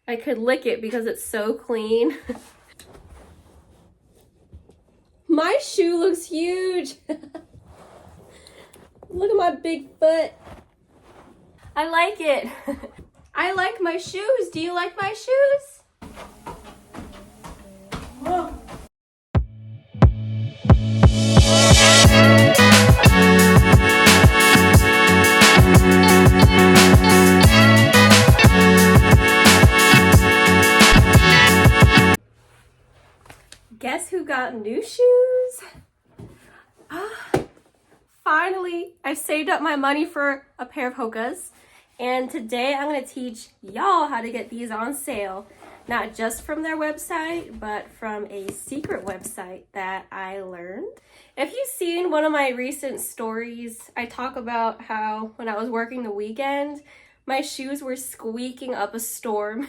I could lick it because it's so clean. My shoe looks huge. Look at my big foot. I like it. I like my shoes. Do you like my shoes? Oh. Guess who got new shoes? Finally, I've saved up my money for a pair of HOKAs. And today I'm going to teach y'all how to get these on sale. Not just from their website, but from a secret website that I learned. If you've seen one of my recent stories, I talk about how when I was working the weekend, my shoes were squeaking up a storm.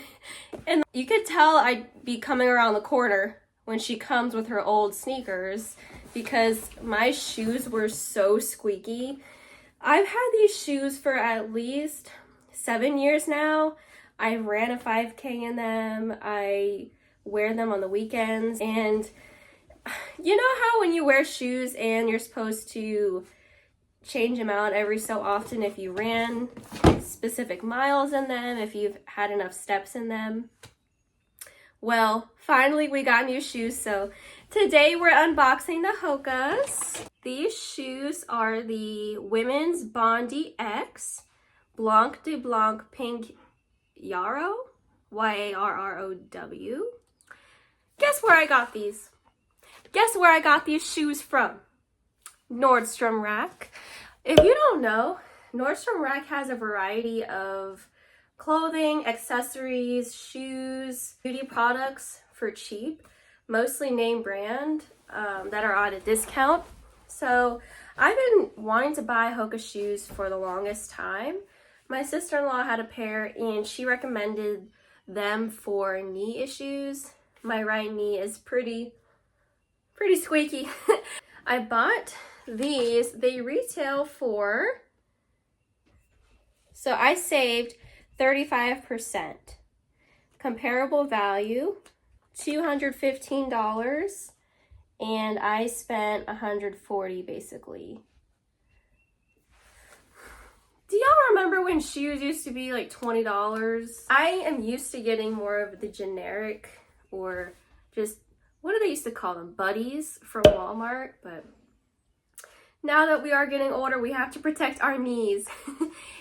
And you could tell I'd be coming around the corner when she comes with her old sneakers because my shoes were so squeaky. I've had these shoes for at least 7 years now. I ran a 5K in them. I wear them on the weekends. And you know how when you wear shoes and you're supposed to change them out every so often if you ran specific miles in them, if you've had enough steps in them? Well, finally we got new shoes, so today we're unboxing the HOKAs. These shoes are the women's Bondi X, Blanc de Blanc Pink Yarrow, Y-A-R-R-O-W. Guess where I got these? Guess where I got these shoes from? Nordstrom Rack. If you don't know, Nordstrom Rack has a variety of clothing, accessories, shoes, beauty products for cheap, mostly name brand that are on a discount. So I've been wanting to buy HOKA shoes for the longest time. My sister-in-law had a pair and she recommended them for knee issues. My right knee is pretty squeaky. I bought these. They retail for, so I saved 35%. Comparable value, $215, and I spent $140 basically. Do y'all remember when shoes used to be like $20? I am used to getting more of the generic, or just, what do they used to call them? Buddies from Walmart, but now that we are getting older, we have to protect our knees.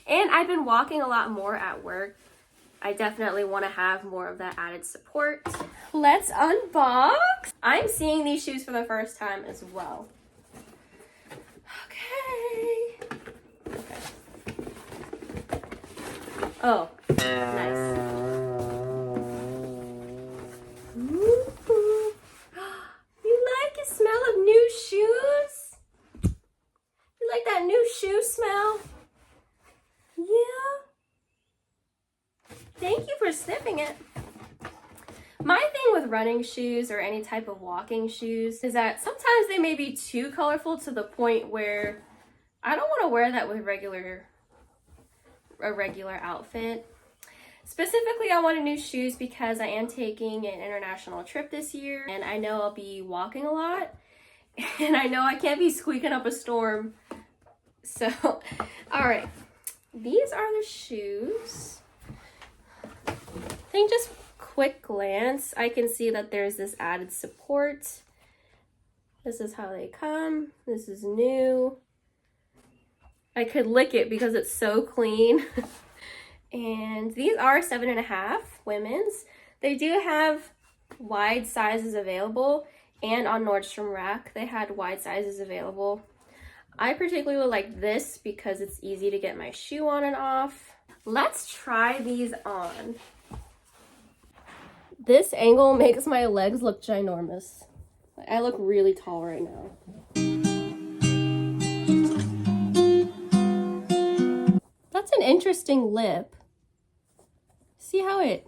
And I've been walking a lot more at work. I definitely want to have more of that added support. Let's unbox. I'm seeing these shoes for the first time as well. Okay. Oh, nice. Ooh. You like the smell of new shoes? You like that new shoe smell? Yeah. Thank you for sniffing it. My thing with running shoes or any type of walking shoes is that sometimes they may be too colorful to the point where I don't want to wear that with a regular outfit. Specifically, I wanted new shoes because I am taking an international trip this year and I know I'll be walking a lot and I know I can't be squeaking up a storm. So, all right, these are the shoes. I think just quick glance, I can see that there's this added support. This is how they come. This is new. I could lick it because it's so clean. And these are 7.5 women's. They do have wide sizes available, and on Nordstrom Rack they had wide sizes available. I particularly like this because it's easy to get my shoe on and off. Let's try these on. This angle makes my legs look ginormous. I look really tall right now. That's an interesting lip. See how it...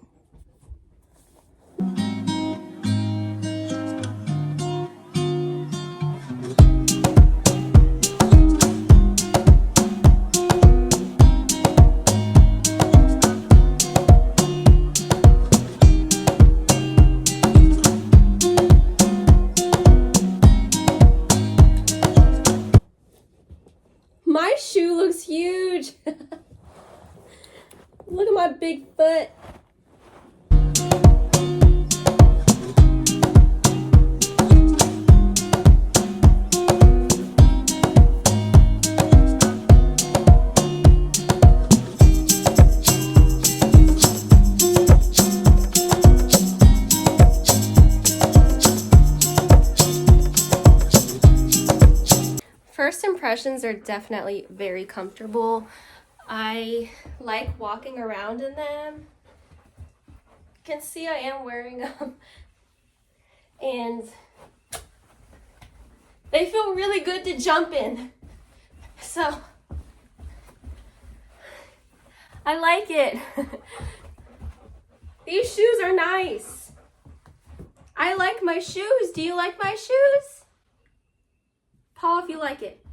big foot. First impressions are definitely very comfortable. I like walking around in them. You can see I am wearing them. And they feel really good to jump in. So I like it. These shoes are nice. I like my shoes. Do you like my shoes? Paul, if you like it.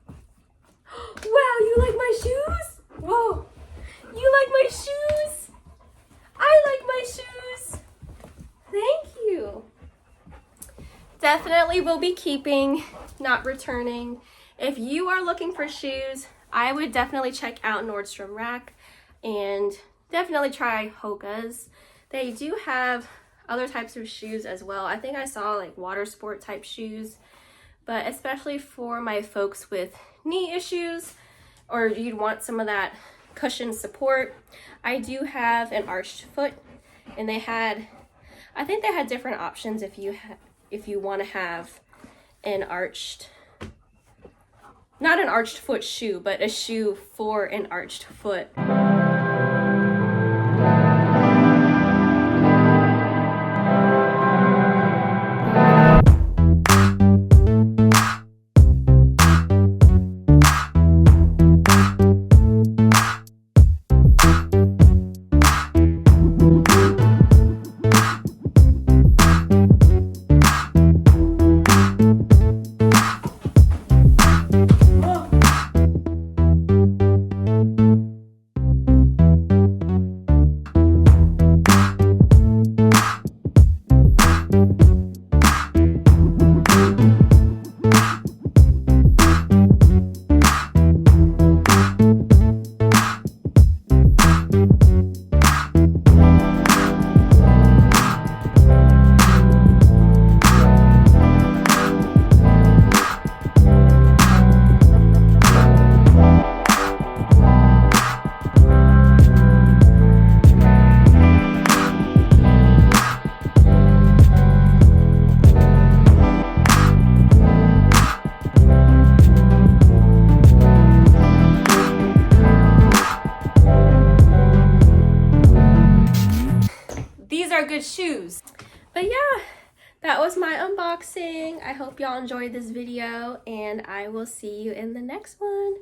Wow, you like my shoes? Whoa, you like my shoes? I like my shoes. Thank you. Definitely will be keeping, not returning. If you are looking for shoes, I would definitely check out Nordstrom Rack and definitely try HOKAs. They do have other types of shoes as well. I think I saw like water sport type shoes. But especially for my folks with knee issues, or you'd want some of that cushion support, I do have an arched foot, and they had, I think they had different options if you want to have an arched, not an arched foot shoe, but a shoe for an arched foot. Good shoes. But yeah, that was my unboxing. I hope y'all enjoyed this video, and I will see you in the next one.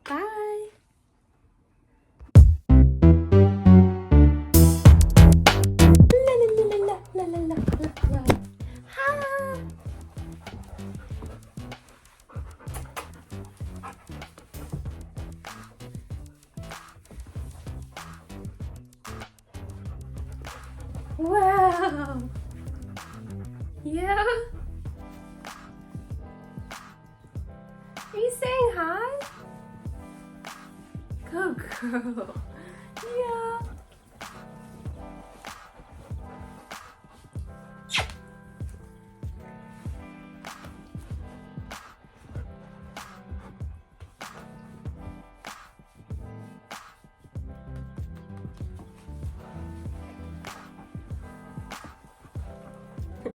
Bye. Wow. Yeah. Are you saying hi? Good girl.